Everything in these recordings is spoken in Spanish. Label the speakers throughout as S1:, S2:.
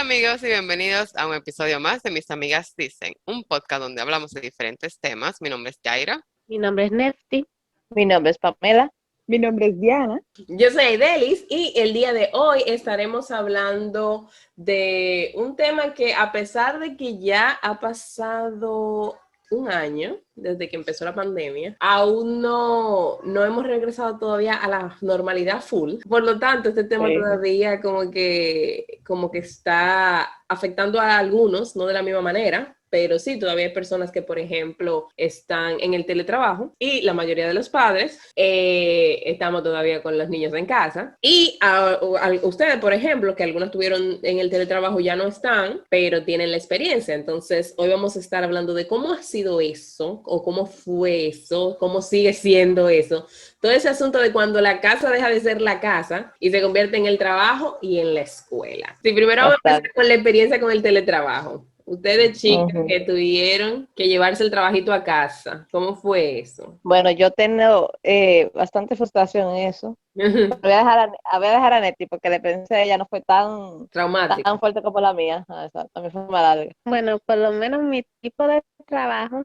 S1: amigos y bienvenidos a un episodio más de Mis Amigas Dicen, un podcast donde hablamos de diferentes temas. Mi nombre es Jaira.
S2: Mi nombre es Nefti.
S3: Mi nombre es Pamela.
S4: Mi nombre es Diana.
S5: Yo soy Delis y el día de hoy estaremos hablando de un tema que, a pesar de que ya ha pasado un año desde que empezó la pandemia, aún no hemos regresado todavía a la normalidad full. Por lo tanto, este tema todavía como que está afectando a algunos, no de la misma manera. Pero sí, todavía hay personas que, por ejemplo, están en el teletrabajo y la mayoría de los padres estamos todavía con los niños en casa. Y a ustedes, por ejemplo, que algunos estuvieron en el teletrabajo ya no están, pero tienen la experiencia. Entonces, hoy vamos a estar hablando de cómo ha sido eso, o cómo fue eso, cómo sigue siendo eso. Todo ese asunto de cuando la casa deja de ser la casa y se convierte en el trabajo y en la escuela. Sí, primero vamos a empezar con la experiencia con el teletrabajo. Ustedes, chicas, que tuvieron que llevarse el trabajito a casa, ¿cómo fue eso?
S3: Bueno, yo tengo bastante frustración en eso. Voy a dejar a Neti porque la experiencia de ella no fue tan fuerte como la mía. Exacto, a mí fue más larga.
S2: Bueno, por lo menos mi tipo de trabajo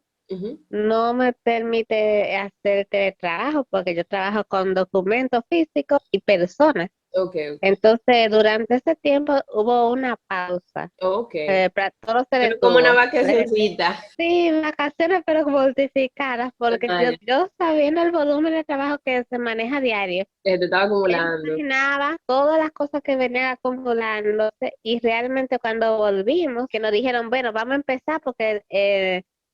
S2: no me permite hacer teletrabajo porque yo trabajo con documentos físicos y personas.
S5: Okay.
S2: Entonces, durante ese tiempo hubo una pausa. Para todos se
S5: pero como una vacacioncita.
S2: Sí, vacaciones, pero mortificadas, porque yo sabiendo el volumen de trabajo que se maneja diario,
S5: te estaba acumulando.
S2: Imaginaba todas las cosas que venían acumulándose y realmente cuando volvimos, que nos dijeron, bueno, vamos a empezar porque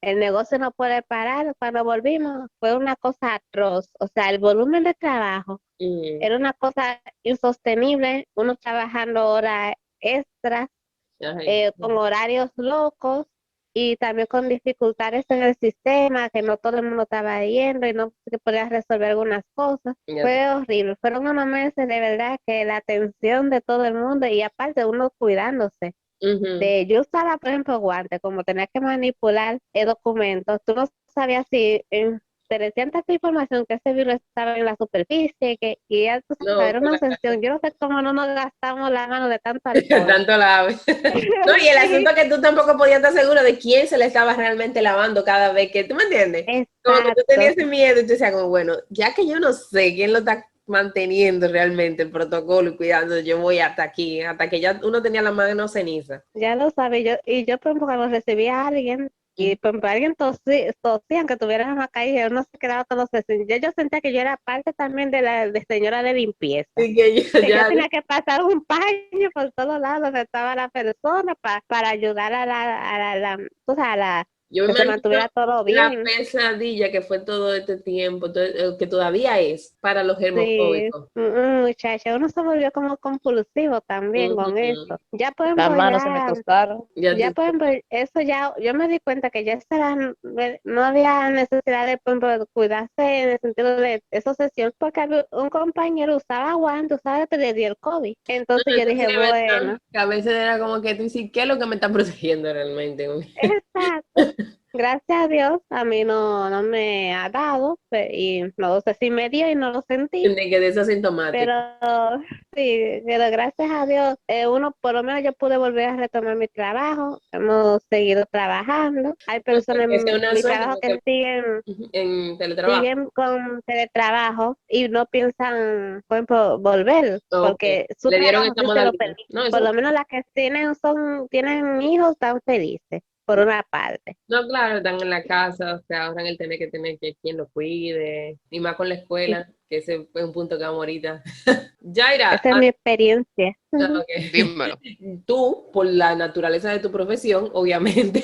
S2: el negocio no puede parar. Cuando volvimos fue una cosa atroz, o sea, el volumen de trabajo era una cosa insostenible, uno trabajando horas extras, con horarios locos y también con dificultades en el sistema, que no todo el mundo estaba yendo y no se podía resolver algunas cosas. Fue horrible, fueron unos meses de verdad que la atención de todo el mundo y aparte uno cuidándose. Yo usaba, por ejemplo, guantes, como tenía que manipular documentos, tú no sabías si te decían tanta información que ese virus estaba en la superficie, y ya tú sabes, era una sesión. Yo no sé cómo no nos gastamos la mano de tanto alcohol.
S5: Tanto lave. No, y el asunto que tú tampoco podías estar seguro de quién se le estaba realmente lavando cada vez que, ¿tú me entiendes?
S2: Exacto.
S5: Como que tú tenías ese miedo y tú decías como, bueno, ya que yo no sé quién lo está manteniendo realmente el protocolo y cuidando, yo voy hasta aquí, hasta que ya uno tenía la mano ceniza.
S2: Ya lo sabes, yo por ejemplo cuando recibía a alguien y por ejemplo alguien tosía, aunque tuviera una caída, uno se quedaba todo sencillo. Yo sentía que yo era parte también de señora de limpieza.
S5: Sí, que yo
S2: tenía que pasar un paño por todos lados donde estaba la persona para ayudar a la
S5: yo
S2: que se mantuviera todo bien.
S5: La pesadilla que fue todo este tiempo, que todavía es para los germofóbicos.
S2: Sí, muchacha, uno se volvió como compulsivo también con eso. Ya por ejemplo,
S3: las manos se me tostaron.
S2: Ya por ejemplo, eso ya, yo me di cuenta que ya no había necesidad de, por ejemplo, cuidarse en el sentido de esa sesión, porque un compañero usaba guantes, usaba le dio el COVID. Entonces yo dije, bueno.
S5: Que a veces era como que tú dices, ¿qué es lo que me está protegiendo realmente?
S2: Exacto. Gracias a Dios, a mí no me ha dado, y no sé si me dio y no lo sentí.
S5: Me quedé asintomático.
S2: Pero sí, pero gracias a Dios, por lo menos yo pude volver a retomar mi trabajo, hemos seguido trabajando. Hay personas en mi trabajo que siguen con teletrabajo y no piensan, por ejemplo, volver, porque su trabajo sí se lo permite. Por lo menos las que tienen hijos están felices. Por una parte.
S5: No, claro, están en la casa, se ahorran el tener que quien lo cuide, y más con la escuela, que ese fue un punto que vamos ahorita. Jaira.
S2: Esa es mi experiencia.
S5: Okay.
S1: Dímelo.
S5: Tú, por la naturaleza de tu profesión, obviamente.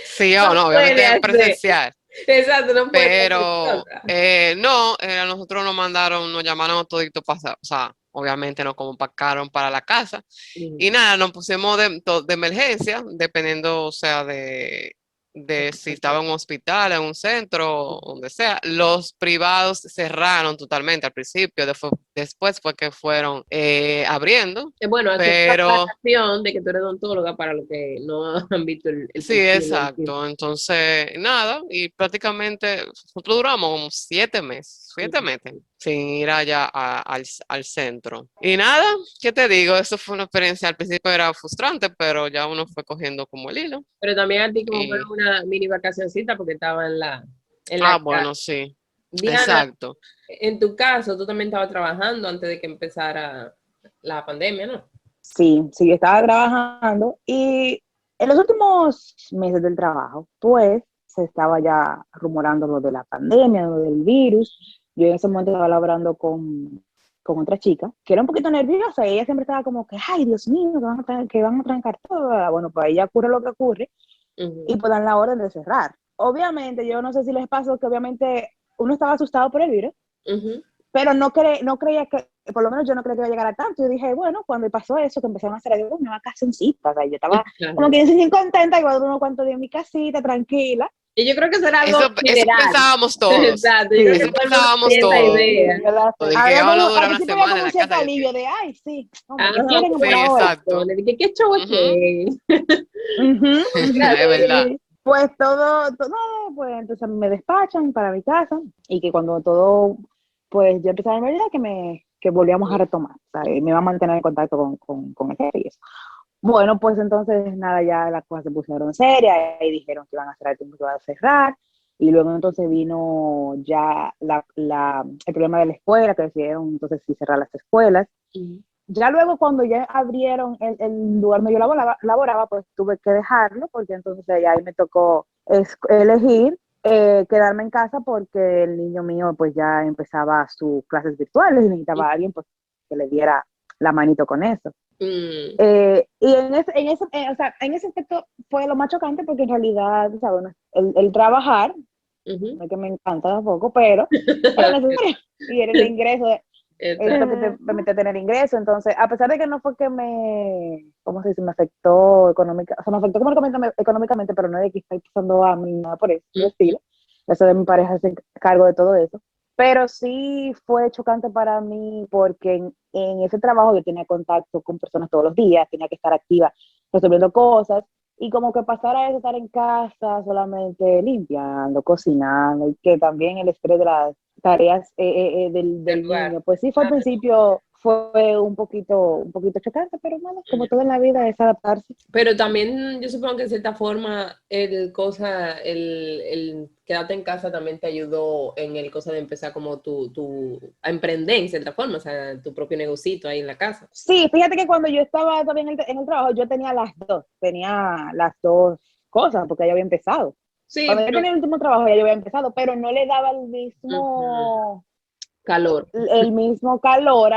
S1: Sí o no, obviamente es presencial.
S5: Exacto, no puede.
S1: Pero nosotros nos llamaron todito pasar, o sea, obviamente nos convocaron para la casa y nada, nos pusimos de emergencia, dependiendo, o sea, de si estaba en un hospital, en un centro, donde sea. Los privados cerraron totalmente al principio, después fue que fueron abriendo.
S5: Bueno,
S1: pero
S5: la aclaración de que tú eres odontóloga para los que no han visto el
S1: sí, exacto. Entonces, nada, y prácticamente nosotros duramos como 7 meses. sin ir allá al centro. Y nada, ¿qué te digo? Eso fue una experiencia, al principio era frustrante, pero ya uno fue cogiendo como el hilo.
S5: Pero también a ti como fue
S1: Y,
S5: una mini vacacioncita porque estaba en la casa.
S1: bueno, sí,
S5: Diana,
S1: exacto.
S5: en tu caso, tú también estabas trabajando antes de que empezara la pandemia, ¿no?
S4: Sí, sí, yo estaba trabajando y en los últimos meses del trabajo, pues se estaba ya rumorando lo de la pandemia, lo del virus. Yo en ese momento estaba hablando con otra chica que era un poquito nerviosa y ella siempre estaba como que, ay, Dios mío, que van a trancar todo. Bueno, pues ahí ya ocurre lo que ocurre y pues dan la orden de cerrar. Obviamente, yo no sé si les pasó que obviamente uno estaba asustado por el virus, pero no creía que, por lo menos yo no creía que iba a llegar a tanto. Yo dije, bueno, cuando pasó eso, que empezaron a hacer una vacacioncita, o sea, yo estaba como que sin contenta, igual unos cuantos días en mi casita, tranquila.
S5: Y yo creo que eso era algo
S1: Eso pensábamos todos.
S5: Exacto,
S1: Sí.
S5: yo creo que
S1: Eso pensábamos
S5: esa
S1: todos.
S5: idea.
S1: O de que iban a durar una semana en la casa.
S4: Alivio de, ay, sí,
S1: sí, exacto.
S5: ¿Qué show es que?
S1: Es verdad.
S4: Pues todo, pues entonces me despachan para mi casa y que cuando todo, pues yo empecé a ver que volvíamos a retomar, ¿sabes? Me iba a mantener en contacto con el jefe y eso. Bueno, pues entonces nada, ya las cosas se pusieron serias y dijeron que iban a cerrar el tiempo que iban a cerrar. Y luego entonces vino ya el problema de la escuela, que decidieron entonces sí cerrar las escuelas. Ya luego cuando ya abrieron el lugar donde yo laboraba, pues tuve que dejarlo, porque entonces ya ahí me tocó elegir quedarme en casa porque el niño mío pues ya empezaba sus clases virtuales y necesitaba a alguien pues que le diera la manito con eso. Y en ese aspecto fue lo más chocante porque en realidad, ¿sabes? El trabajar, no es que me encanta tampoco, pero era necesario y era el ingreso, esto que te permite tener ingreso. Entonces, a pesar de que no fue que ¿cómo se dice? Me afectó económicamente, o sea, me afectó económicamente, pero no es de que estoy pasando a mí nada por eso, estilo. Eso de mi pareja se cargo de todo eso. Pero sí fue chocante para mí porque en ese trabajo yo tenía contacto con personas todos los días, tenía que estar activa resolviendo cosas y como que pasar a eso, estar en casa solamente limpiando, cocinando y que también el estrés de las tareas del niño, pues sí fue al principio fue un poquito chocante, pero bueno, como todo en la vida es adaptarse.
S5: Pero también yo supongo que de cierta forma el quedarte en casa también te ayudó en el cosa de empezar como a emprender en cierta forma, o sea, tu propio negocito ahí en la casa.
S4: Sí, fíjate que cuando yo estaba también en el trabajo, yo tenía las dos cosas, porque ya había empezado. Sí, cuando yo tenía el último trabajo ya yo había empezado, pero no le daba el mismo
S5: calor.
S4: El mismo calor,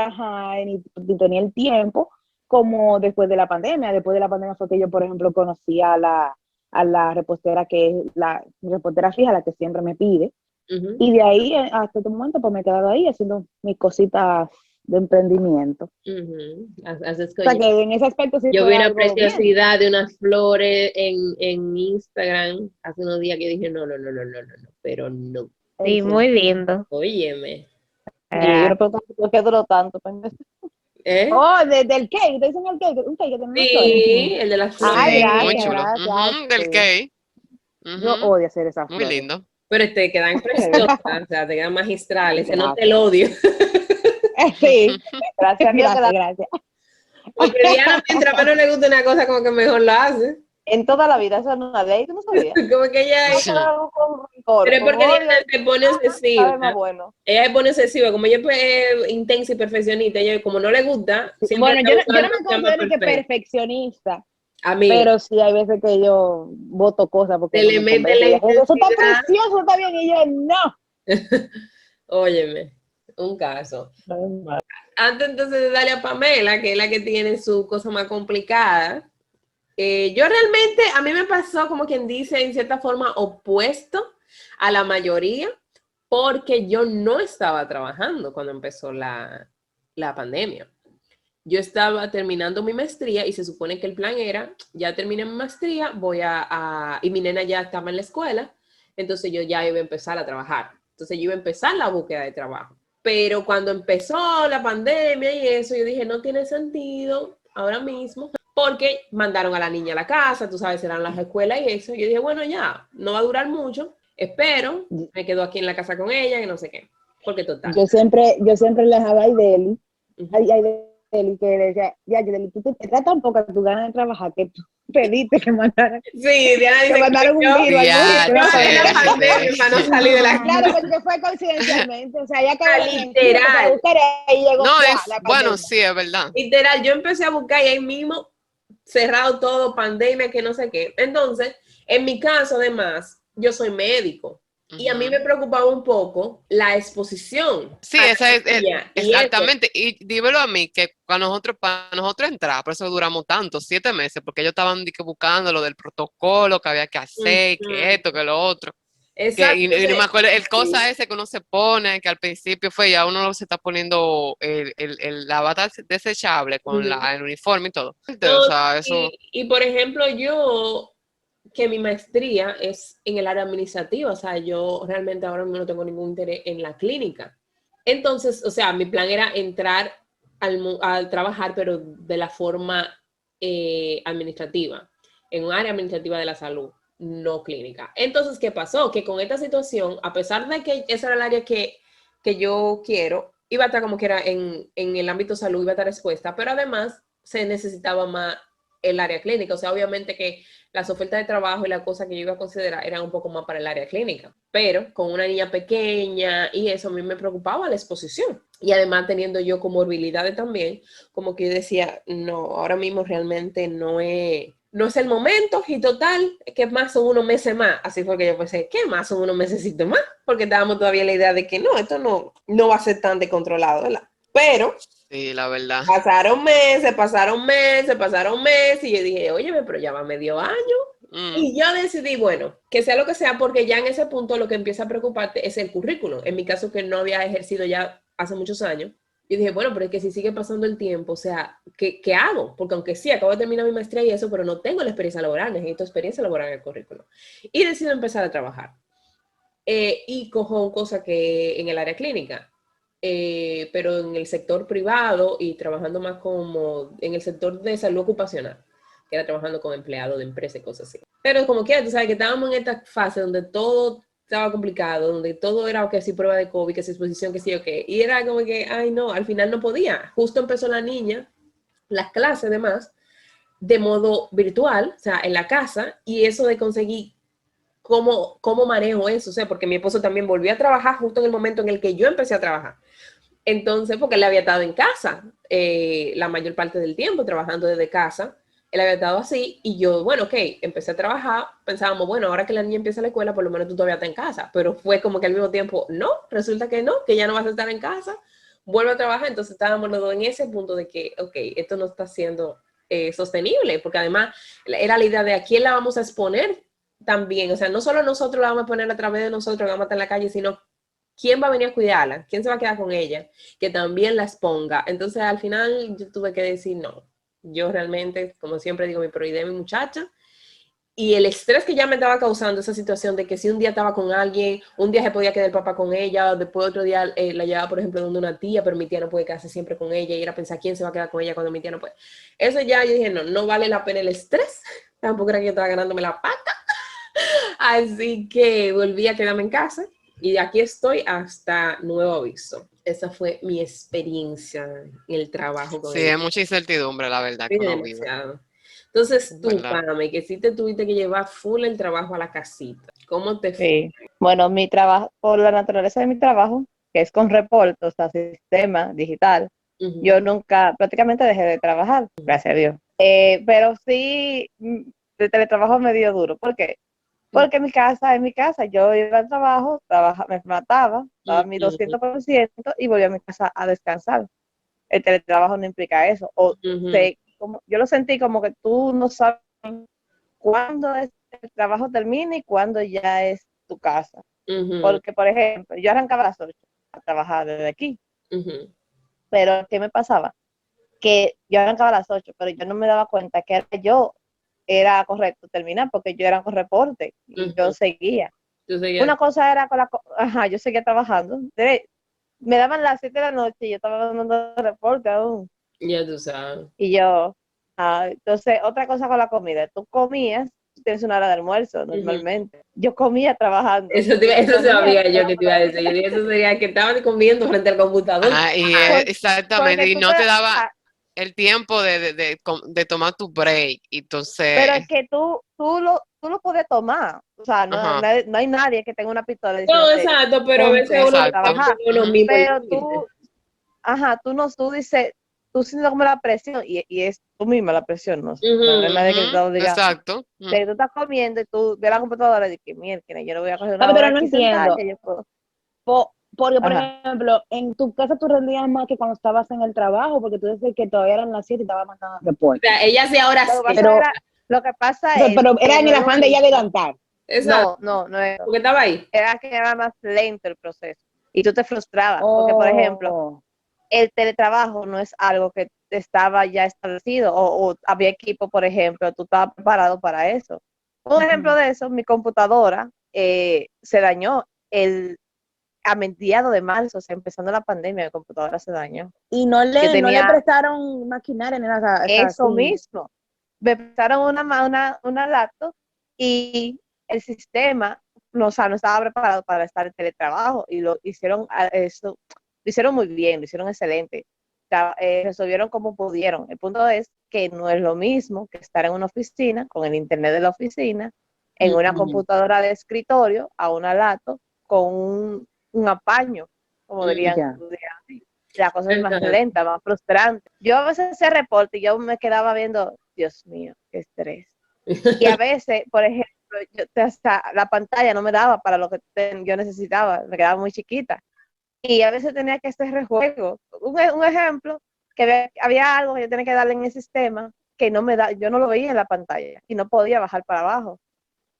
S4: ni tenía el tiempo como después de la pandemia. Después de la pandemia fue que yo, por ejemplo, conocí a la repostera, que es la repostera fija, la que siempre me pide. Y de ahí, hasta este momento, pues me he quedado ahí haciendo mis cositas de emprendimiento.
S5: O
S4: sea, que en ese aspecto sí
S5: yo vi una preciosidad de unas flores en Instagram hace unos días que dije, no, pero no.
S2: Sí, muy lindo.
S5: Óyeme.
S3: Yo quiero preguntar por qué duró tanto.
S4: Oh, del cake, te dicen el cake, un cake que tiene
S5: sí, el de las flores.
S4: Ay, gracias,
S1: muy chulo.
S4: gracias.
S1: Del cake.
S4: Yo odio hacer esas
S1: flores. Muy lindo.
S5: Pero te quedan preciosas, o sea, te quedan magistrales, se nota el odio.
S4: Sí, gracias.
S5: Porque Diana, mientras menos le gusta una cosa, como que mejor la hace.
S3: En toda la vida, esa no la ley, tú no sabías.
S5: Como que ella es... Pero es porque Diana se pone obsesiva.
S3: Bueno.
S5: Ella se pone obsesiva, como ella es intensa y perfeccionista, ella como no le gusta...
S4: Bueno, yo no me considero que perfeccionista.
S5: A mí.
S4: Pero sí hay veces que yo voto cosas porque
S5: le mete la intensidad.
S4: Eso está precioso, está bien, y yo no.
S5: Óyeme, un caso. Antes entonces de darle a Pamela, que es la que tiene su cosa más complicada, yo realmente, a mí me pasó como quien dice, en cierta forma, opuesto a la mayoría, porque yo no estaba trabajando cuando empezó la pandemia. Yo estaba terminando mi maestría y se supone que el plan era, ya terminé mi maestría, y mi nena ya estaba en la escuela, entonces yo ya iba a empezar a trabajar. Entonces yo iba a empezar la búsqueda de trabajo. Pero cuando empezó la pandemia y eso, yo dije, no tiene sentido ahora mismo, porque mandaron a la niña a la casa, tú sabes, eran las escuelas y eso. Yo dije, bueno, ya, no va a durar mucho, espero, me quedo aquí en la casa con ella, que no sé qué. porque total.
S4: Yo siempre le dejaba a Ideli, Ideli, que le decía, ya, Ideli, tú te tratas un poco tu ganas de trabajar, que tú pediste que mandaran,
S5: Sí, Diana dice
S4: que mandaron un virus al mundo.
S1: Ya,
S5: yo en la
S1: sí,
S5: pandemia
S1: sí.
S5: para no salir de la
S4: Claro, porque fue coincidencialmente, o sea, ya acabó la
S5: literal.
S4: buscar y llegó
S1: No,
S4: la
S1: bueno,
S4: pandemia.
S1: sí, es verdad.
S5: Literal, yo empecé a buscar y ahí mismo cerrado todo, pandemia, que no sé qué. Entonces, en mi caso, además, yo soy médico y a mí me preocupaba un poco la exposición.
S1: Sí,
S5: a
S1: esa
S5: la
S1: es,
S5: silla y eso.
S1: exactamente. Y dímelo a mí, que para nosotros entrar, por eso duramos tanto, 7 meses, porque ellos estaban di que, buscando lo del protocolo, que había que hacer, que esto, que lo otro.
S5: Exacto.
S1: Y no me acuerdo, el cosa
S5: Sí.
S1: ese que uno se pone, que al principio fue, ya uno se está poniendo la bata desechable con el uniforme y todo.
S5: No,
S1: O sea, eso.
S5: y por ejemplo, yo, que mi maestría es en el área administrativa, o sea, yo realmente ahora mismo no tengo ningún interés en la clínica. Entonces, o sea, mi plan era entrar al trabajar, pero de la forma administrativa, en un área administrativa de la salud, no clínica. Entonces, ¿qué pasó? Que con esta situación, a pesar de que esa era el área que yo quiero, iba a estar como que era en el ámbito salud, iba a estar expuesta, pero además se necesitaba más el área clínica. O sea, obviamente que las ofertas de trabajo y la cosa que yo iba a considerar eran un poco más para el área clínica, pero con una niña pequeña y eso a mí me preocupaba la exposición. Y además teniendo yo comorbilidades también, como que yo decía, no, ahora mismo realmente no es el momento y total, que más son unos meses más. Así fue que yo pensé, ¿qué más son unos mesecitos más? Porque estábamos todavía en la idea de que no, esto no va a ser tan descontrolado, ¿verdad? Pero
S1: Sí, la verdad.
S5: pasaron meses y yo dije, óyeme, pero ya va medio año. Y yo decidí, bueno, que sea lo que sea, porque ya en ese punto lo que empieza a preocuparte es el currículum. En mi caso, que no había ejercido ya hace muchos años, yo dije, bueno, pero es que si sigue pasando el tiempo, o sea, ¿qué hago? Porque aunque sí, acabo de terminar mi maestría y eso, pero no tengo la experiencia laboral, necesito experiencia laboral en el currículum. Y decido empezar a trabajar. Y cojo cosas que en el área clínica. Pero en el sector privado y trabajando más como en el sector de salud ocupacional, que era trabajando con empleados de empresas y cosas así. Pero como quiera, tú sabes que estábamos en esta fase donde todo estaba complicado, donde todo era que si prueba de COVID, que si exposición, que sí o qué. Y era como que, ay no, al final no podía. Justo empezó la niña, las clases además, de modo virtual, o sea, en la casa, y eso de conseguir cómo manejo eso, o sea, porque mi esposo también volvió a trabajar justo en el momento en el que yo empecé a trabajar. Entonces, porque él había estado en casa la mayor parte del tiempo, trabajando desde casa, él había estado así, y yo, bueno, ok, empecé a trabajar, pensábamos, bueno, ahora que la niña empieza la escuela, por lo menos tú todavía estás en casa, pero fue como que al mismo tiempo, no, resulta que no, que ya no vas a estar en casa, vuelve a trabajar, entonces estábamos los dos en ese punto de que, ok, esto no está siendo sostenible, porque además era la idea de a quién la vamos a exponer también, o sea, no solo nosotros la vamos a poner a través de nosotros, que vamos a estar en la calle, sino quién va a venir a cuidarla, quién se va a quedar con ella, que también la exponga. Entonces, al final, yo tuve que decir no. Yo realmente, como siempre digo, mi prioridad es mi muchacha. Y el estrés que ya me estaba causando esa situación de que si un día estaba con alguien, un día se podía quedar el papá con ella, después otro día la llevaba, por ejemplo, donde una tía, pero mi tía no puede quedarse siempre con ella, y era pensar quién se va a quedar con ella cuando mi tía no puede. Eso ya yo dije, no vale la pena el estrés. Tampoco era que yo estaba ganándome la pata. Así que volví a quedarme en casa y de aquí estoy hasta nuevo aviso. Esa fue mi experiencia en el trabajo con
S1: Sí,
S5: ella.
S1: es mucha incertidumbre, la verdad,
S5: Sí,
S1: que uno vive.
S5: demasiado. Entonces tú,
S1: ¿Verdad?
S5: Pame, que sí te tuviste que llevar full el trabajo a la casita. ¿Cómo te fue?
S3: Sí. Bueno, mi trabajo, por la naturaleza de mi trabajo, que es con reportes, o sea, sistema digital, yo nunca, prácticamente dejé de trabajar, gracias a Dios. Pero sí, el teletrabajo me dio duro. ¿Por qué? Porque en mi casa, yo iba al trabajo, me mataba, daba mi 200% y volvía a mi casa a descansar. El teletrabajo no implica eso. Yo lo sentí como que tú no sabes cuándo es el trabajo termina y cuándo ya es tu casa. Porque, por ejemplo, yo arrancaba a las 8 a trabajar desde aquí, pero ¿qué me pasaba? Que yo arrancaba a las 8, pero yo no me daba cuenta que era correcto terminar porque yo era con reporte y yo seguía. Una cosa era yo seguía trabajando. Me daban las 7 de la noche y yo estaba dando reporte aún.
S5: Ya tú sabes.
S3: Y yo, entonces, otra cosa con la comida, tú comías, tienes una hora de almuerzo normalmente. Yo comía trabajando.
S5: Eso sabía yo que te iba a decir. Yo dije, eso sería que estaban comiendo frente al computador.
S1: Exactamente, y no te daba el tiempo de tomar tu break. Entonces,
S3: pero es que tú lo puedes tomar. O sea, no hay nadie que tenga una pistola
S5: No,
S3: diciéndote,
S5: exacto, pero a veces uno
S1: Exacto.
S3: trabajar.
S5: uno mismo
S3: Pero
S5: lo
S3: tú, tú dices, tú sientes como la presión, y es tú misma la presión, no hay nadie que te está obligando.
S1: Exacto.
S3: Tú estás comiendo y tú ves la computadora y dices, mierda, yo no voy a coger una
S4: Pero
S3: hora
S4: no
S3: aquí sentada,
S4: entiendo.
S3: que yo puedo.
S4: Porque, por
S3: Ajá.
S4: ejemplo, en tu casa tú rendías más que cuando estabas en el trabajo, porque tú dices que todavía eran las 7 y estabas mandando
S5: O
S4: reportes.
S5: sea, ella sí ahora
S3: Lo que
S5: sí.
S3: pasa lo que pasa es
S4: Pero era
S3: que
S4: en
S3: no
S4: el
S3: es lo
S4: afán de ella
S3: mismo.
S4: adelantar.
S5: Exacto,
S3: No es eso.
S5: porque estaba ahí.
S3: Era que era más lento el proceso y tú te frustrabas, porque por ejemplo,
S4: Oh.
S3: el teletrabajo no es algo que estaba ya establecido o había equipo, por ejemplo, tú estabas preparado para eso. Un ejemplo de eso, mi computadora se dañó a mediados de marzo, o sea, empezando la pandemia, mi computadora se dañó.
S4: Y no le
S3: tenía
S4: prestaron maquinaria ni nada.
S3: eso
S4: Así.
S3: mismo. Me prestaron una laptop y el sistema no estaba preparado para estar en teletrabajo y lo hicieron muy bien, lo hicieron excelente. Resolvieron como pudieron. El punto es que no es lo mismo que estar en una oficina, con el internet de la oficina, en una computadora de escritorio, a una laptop, con un apaño, como dirían
S4: Ya.
S3: así. La cosa es más lenta, más frustrante. Yo a veces hacía reporte y yo me quedaba viendo, Dios mío, qué estrés. Y a veces, por ejemplo, hasta la pantalla no me daba para lo que yo necesitaba, me quedaba muy chiquita. Y a veces tenía que hacer rejuego. Un ejemplo, que había algo que yo tenía que darle en el sistema que yo no lo veía en la pantalla y no podía bajar para abajo.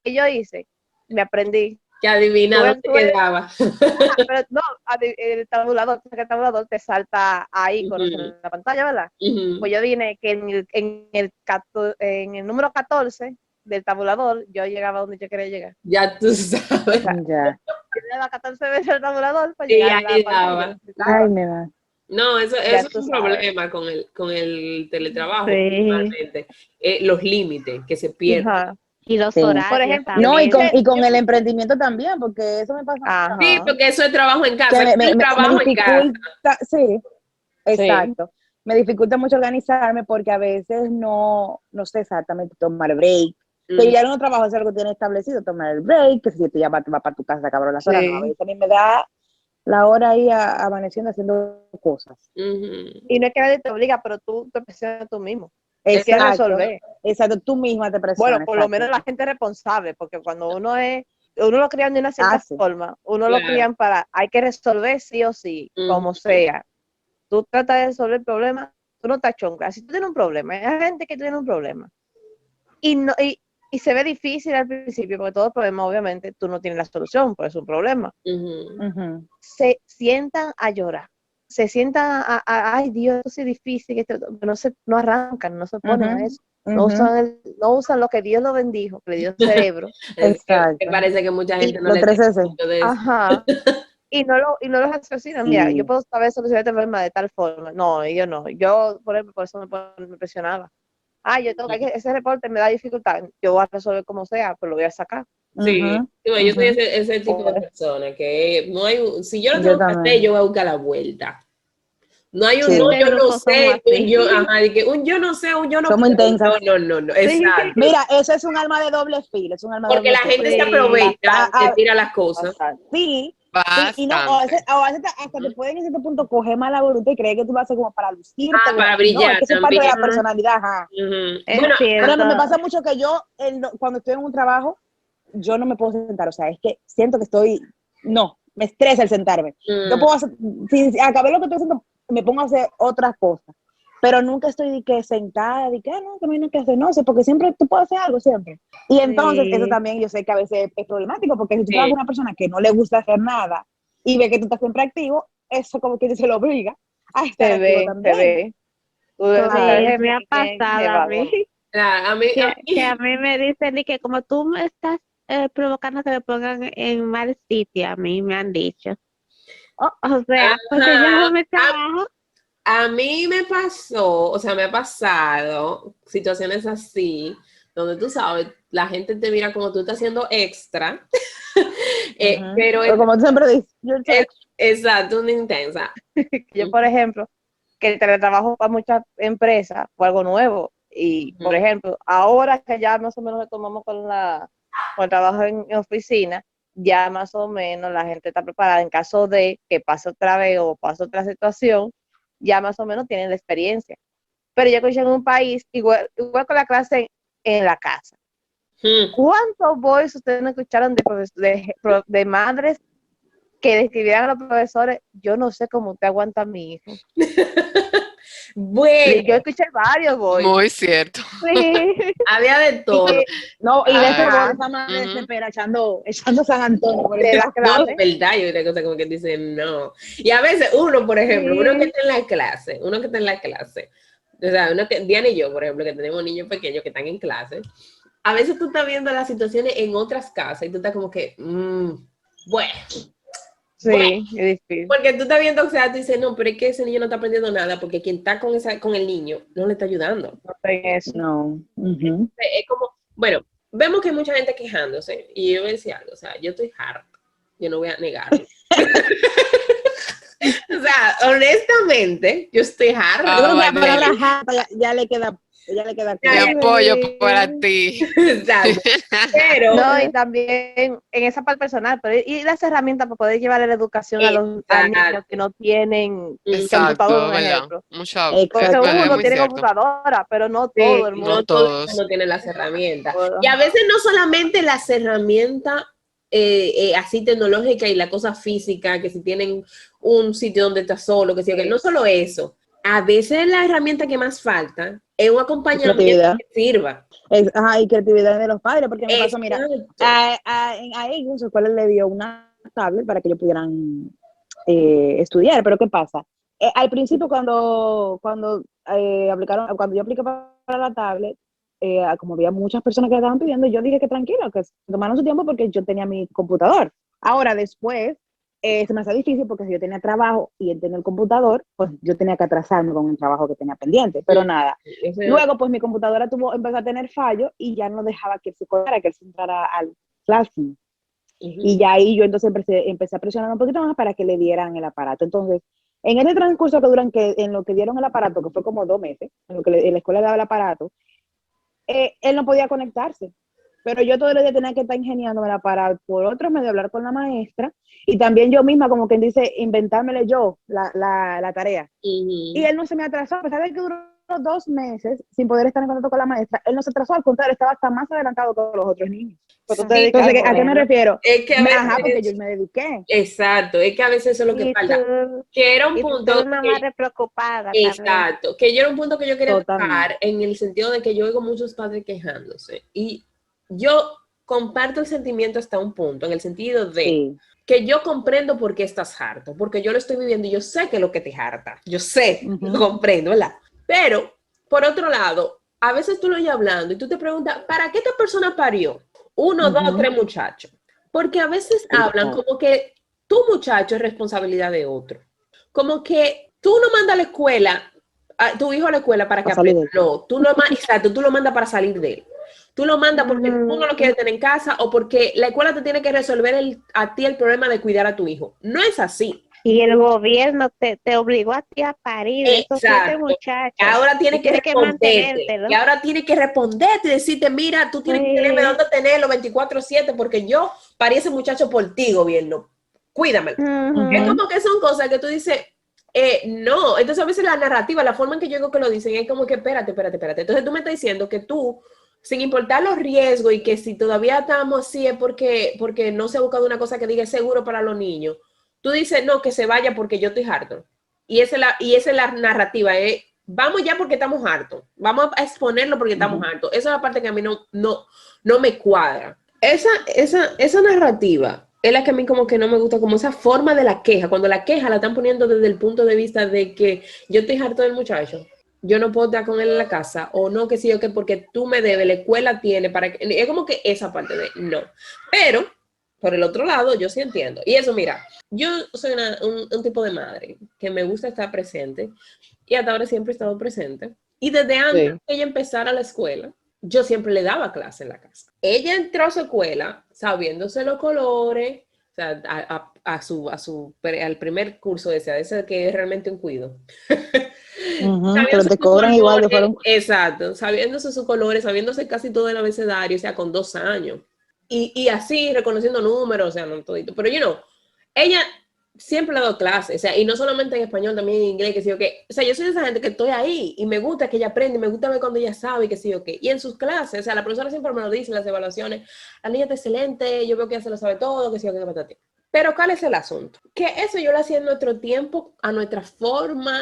S3: Y yo hice, me aprendí.
S5: Que adivina dónde quedaba.
S3: Pero no, el tabulador te salta ahí con la pantalla, ¿verdad? Pues yo dije que en el número 14 del tabulador yo llegaba donde yo quería llegar.
S5: Ya tú sabes.
S4: Ya.
S3: Yo le daba 14 veces el tabulador para
S5: Y
S3: llegar a la
S5: ahí
S3: pantalla.
S5: daba.
S4: Ay, me va.
S5: No, eso
S3: Ya
S5: es
S3: tú
S5: un
S3: sabes.
S5: problema con el teletrabajo,
S2: Sí.
S5: principalmente. Los límites que se pierden.
S3: Ajá.
S2: Y los
S4: Sí.
S2: horarios
S3: Por ejemplo,
S4: No, y
S2: también.
S4: con el emprendimiento también, porque eso me pasa.
S3: Ajá.
S5: Sí, porque eso es trabajo en casa.
S4: Que
S5: Es el
S4: me
S5: trabajo en casa.
S4: dificulta, sí, exacto. Me dificulta mucho organizarme porque a veces no sé exactamente tomar break. Que ya en un trabajo es algo que tiene establecido, tomar el break, que si tú ya vas para tu casa, cabrón, las horas, no, a veces a mí me da la hora ahí amaneciendo haciendo cosas.
S3: Y no es que nadie te obliga, pero tú te presionas tú mismo. Tú quieres resolver.
S4: Exacto, tú misma te presionas.
S3: Bueno, por lo menos la gente es responsable, porque cuando uno lo crían de una cierta forma, uno lo crían hay que resolver sí o sí, como sea. Tú tratas de resolver el problema, tú no te achoncas. Si tú tienes un problema, hay gente que tiene un problema y se ve difícil al principio, porque todo problema, obviamente, tú no tienes la solución, pues es un problema. Se sientan a llorar, se sientan ay Dios, esto es difícil, no arrancan, no se ponen a eso. No usan lo que Dios lo bendijo, que le dio cerebro.
S4: Exacto.
S5: Me parece que mucha gente no
S4: Los
S5: le
S4: 3S.
S5: de eso.
S3: Ajá. Y no los asesinan. Mira, yo puedo saber solucionar este problema de tal forma. No, yo no. Yo, por ejemplo, por eso me presionaba. Yo tengo que ese reporte me da dificultad. Yo voy a resolver como sea, pero lo voy a sacar.
S5: Sí, yo soy ese tipo de persona que no hay, si yo lo tengo que hacer, yo voy a buscar la vuelta. No hay un yo no sé, un yo no sé, un yo no
S4: Somos
S5: puedo.
S4: intensas.
S5: No, exacto.
S4: Mira, eso es un arma de doble filo, es un arma de
S5: Porque
S4: doble
S5: la
S4: filo.
S5: gente se aprovecha, que tira las cosas.
S4: Sí, y no,
S1: Bastante.
S4: hasta te pueden en cierto punto coger mala voluntad y creer que tú vas a hacer como para lucirte.
S5: Para
S4: No, es
S5: brillar
S4: que eso es parte de
S5: también.
S4: la personalidad. Ajá.
S5: Bueno,
S4: Por ejemplo, me pasa mucho que yo, cuando estoy en un trabajo, yo no me puedo sentar, o sea, es que siento que me estresa el sentarme. Yo puedo hacer, si acabé lo que estoy haciendo, me pongo a hacer otras cosas, pero nunca estoy sentada, no, que no hay nada que hacer, no sé, porque siempre tú puedes hacer algo, siempre. Y entonces, eso también yo sé que a veces es problemático, porque si tú trabajas con una persona que no le gusta hacer nada y ve que tú estás siempre activo, eso como que se lo obliga a estar activo también.
S2: Sí, me ha pasado a mí.
S5: A mí,
S2: Que a mí me dicen y que como tú me estás provocando que me pongan en mal sitio, a mí me han dicho. O sea, porque yo hago mi trabajo.
S5: A mí me pasó, o sea, me ha pasado situaciones así, donde tú sabes, la gente te mira como tú estás haciendo extra,
S3: Ujú.
S5: pero
S3: Pero como tú siempre dices,
S5: exacto, una intensa.
S3: yo, por ejemplo, que el teletrabajo para muchas empresas fue algo nuevo. Y, por
S5: Ujú.
S3: ejemplo, ahora que ya más o menos retomamos con el trabajo en oficina, ya más o menos la gente está preparada en caso de que pase otra vez o pase otra situación, ya más o menos tienen la experiencia. Pero yo escuché en un país, igual con la clase en la casa.
S5: Mm.
S3: ¿Cuántos voices ustedes no escucharon de madres que describieran a los profesores? Yo no sé cómo usted aguanta a mi hijo.
S5: Bueno,
S3: Yo escuché varios voices.
S1: Muy cierto.
S3: Sí.
S5: había de
S3: Y
S5: todo.
S3: que,
S4: No, y de ese
S3: ajá,
S4: bol, esa madre
S1: Ujú.
S4: se espera echando San Antonio por
S3: de
S4: el
S3: la
S5: No,
S3: clase.
S5: es verdad, yo una cosa como que dice no. Y a veces uno, por ejemplo, uno que
S3: Sí.
S5: está en la clase, o sea, Diana y yo, por ejemplo, que tenemos niños pequeños que están en clase, a veces tú estás viendo las situaciones en otras casas y tú estás como que, bueno,
S3: Sí, es difícil.
S5: porque tú estás viendo, o sea, tú dices, no, pero es que ese niño no está aprendiendo nada porque quien está con el niño no le está ayudando.
S3: No sé en eso.
S4: No. Ujú.
S5: Es como, bueno, vemos que hay mucha gente quejándose y yo voy a decir algo, o sea, yo estoy harta, yo no voy a negarlo. O sea, honestamente, yo estoy harta.
S4: Yo creo que la
S1: Vanelli,
S4: palabra jata ya le queda
S5: Ya,
S1: mi
S5: ya.
S1: apoyo
S3: Sí.
S1: para ti.
S5: Exacto. Pero,
S3: No, y también en esa parte personal, pero y las herramientas para poder llevar la educación a niños que no tienen computadora,
S1: Exacto,
S3: un
S1: ¿verdad?
S3: ejemplo.
S1: Es,
S3: Porque
S4: Exacto.
S1: es
S3: uno
S1: muy
S3: tiene
S1: cierto.
S3: computadora, pero no todo
S5: sí,
S3: el
S1: No
S5: no
S3: mundo.
S5: todo el
S1: todos.
S5: mundo tiene las herramientas. Y a
S3: Ajá.
S5: veces no solamente las herramientas así tecnológicas y la cosa física, que si tienen un sitio donde estás solo, que si, que no solo eso. A veces la herramienta que más falta es un acompañamiento
S4: Creatividad.
S5: que sirva.
S4: Ajá, y creatividad de los padres, porque me pasó, mira,
S5: Exacto.
S4: a ellos, a los cuales le dio una tablet para que ellos pudieran estudiar, pero ¿qué pasa? Al principio cuando yo apliqué para la tablet, como había muchas personas que la estaban pidiendo, yo dije que tranquilo, que tomaron su tiempo porque yo tenía mi computador. Ahora, después, se me hace difícil porque si yo tenía trabajo y él tenía el computador, pues yo tenía que atrasarme con el trabajo que tenía pendiente, pero nada. Luego, pues mi computadora empezó a tener fallo y ya no dejaba que él se colgara, que él se entrara al Classroom. Y ya ahí yo entonces empecé a presionar un poquito más para que le dieran el aparato. Entonces, en ese transcurso en lo que dieron el aparato, que fue como 2 meses, en lo que la escuela daba el aparato, él no podía conectarse. Pero yo todos los días tenía que estar ingeniándomela para, por otro medio, hablar con la maestra y también yo misma, como quien dice, inventármele yo la tarea. Y él no se me atrasó, a pesar de que duró 2 meses sin poder estar en contacto con la maestra, él no se atrasó, al contrario, estaba hasta más adelantado que todos los otros niños.
S3: Pues tú te
S5: Sí,
S3: dedicas
S4: Entonces, ¿a qué me
S3: bueno.
S4: refiero?
S5: es que a
S4: Ajá, porque yo
S5: veces,
S4: me dediqué.
S5: exacto, es que a veces eso es lo que
S2: Y
S5: falta. Que era un
S2: tú
S5: punto
S2: una
S5: que,
S2: madre preocupada también.
S5: exacto, que yo era un punto que yo quería
S4: Totalmente.
S5: tocar en el sentido de que yo oigo muchos padres quejándose y yo comparto el sentimiento hasta un punto, en el sentido de
S4: Sí.
S5: que yo comprendo por qué estás harto, porque yo lo estoy viviendo y yo sé que es lo que te harta, yo sé, lo comprendo, ¿verdad? Pero, por otro lado, a veces tú lo oyes hablando y tú te preguntas, ¿para qué esta persona parió? 1, 2, 3 muchachos. Porque a veces hablan como que tu muchacho es responsabilidad de otro. Como que tú no mandas a la escuela, a tu hijo a la escuela para que
S4: Para salir de
S5: aprenda. No, exacto, tú lo mandas para salir de él. Tú lo mandas porque tú no lo quieres tener en casa o porque la escuela te tiene que resolver a ti el problema de cuidar a tu hijo. No es así.
S2: Y el gobierno te obligó a ti a parir esos 7
S5: Exacto.
S2: muchachos
S5: Ahora
S2: y
S5: tiene que
S2: tienes que
S5: responderte.
S2: mantenértelo.
S5: Y ahora tiene que responderte y decirte, mira, tú tienes que tenerme
S2: Sí.
S5: dónde tenerlo 24/7 porque yo parí ese muchacho por ti, gobierno. Cuídamelo. Es como que son cosas que tú dices, no. Entonces a veces la narrativa, la forma en que yo digo que lo dicen es como que espérate. Entonces tú me estás diciendo que tú, sin importar los riesgos y que si todavía estamos así es porque no se ha buscado una cosa que diga seguro para los niños. Tú dices, no, que se vaya porque yo estoy harto. Y esa es la narrativa, vamos ya porque estamos hartos. Vamos a exponerlo porque estamos hartos. Esa es la parte que a mí no me cuadra. Esa narrativa es la que a mí como que no me gusta, como esa forma de la queja. Cuando la queja la están poniendo desde el punto de vista de que yo estoy harto del muchacho, yo no puedo estar con él en la casa, o no, que sí, o que porque tú me debes, la escuela tiene, para que, es como que esa parte de no. Pero, por el otro lado, yo sí entiendo. Y eso, mira, yo soy un tipo de madre que me gusta estar presente y hasta ahora siempre he estado presente. Y desde antes que ella empezara la escuela, yo siempre le daba clase en la casa. Ella entró a su escuela sabiéndose los colores, o sea, al primer curso ese que es realmente un cuido.
S3: Pero te cobran igual que fueron.
S5: Exacto, sabiéndose sus colores, sabiéndose casi todo el abecedario, o sea, con 2 años. Y así, reconociendo números, o sea, no todito. Pero, ella siempre ha dado clases, o sea, y no solamente en español, también en inglés, que sí o qué. O sea, yo soy de esa gente que estoy ahí y me gusta que ella aprende, y me gusta ver cuando ella sabe, que sí o qué. Y en sus clases, o sea, la profesora siempre me lo dice en las evaluaciones, la niña está excelente, yo veo que ella se lo sabe todo, que sí o qué, patate. Pero, ¿cuál es el asunto? Que eso yo lo hacía en nuestro tiempo, a nuestra forma,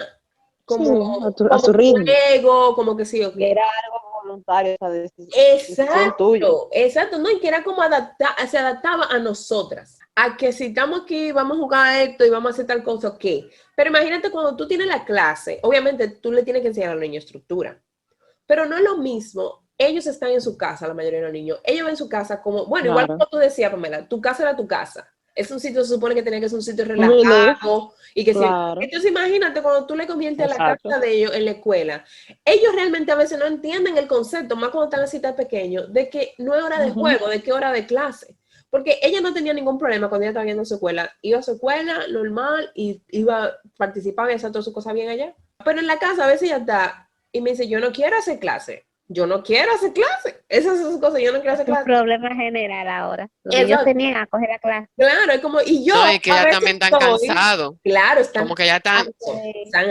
S5: como,
S3: sí, a su ritmo.
S5: juego, como que sí o qué.
S3: Era algo voluntario, o sea,
S5: Exacto, no, y que era como se adaptaba a nosotras, a que si estamos aquí, vamos a jugar a esto y vamos a hacer tal cosa, ok. Pero imagínate cuando tú tienes la clase, obviamente tú le tienes que enseñar a los niños estructura, pero no es lo mismo, ellos están en su casa, la mayoría de los niños, ellos ven su casa como, bueno, igual como tú decías, Pamela, tu casa era tu casa. Es un sitio, se supone que tenía que ser un sitio relajado y que
S3: claro.
S5: Entonces imagínate cuando tú le conviertes a la casa de ellos en la escuela, ellos realmente a veces no entienden el concepto, más cuando están así tan pequeños, de que no es hora de juego, de que hora de clase. Porque ella no tenía ningún problema cuando ella estaba viendo su escuela. Iba a su escuela normal y iba, participaba y hacía todas sus cosas bien allá. Pero en la casa a veces ella está y me dice, yo no quiero hacer clase. Yo no quiero hacer clase. Esas son sus cosas, yo no quiero hacer clase.
S2: Es un problema general ahora. Los niños se niegan a coger la clase.
S5: Claro, es como, y yo.
S1: No, y que ya también están cansados.
S5: Claro, están
S1: como que ya están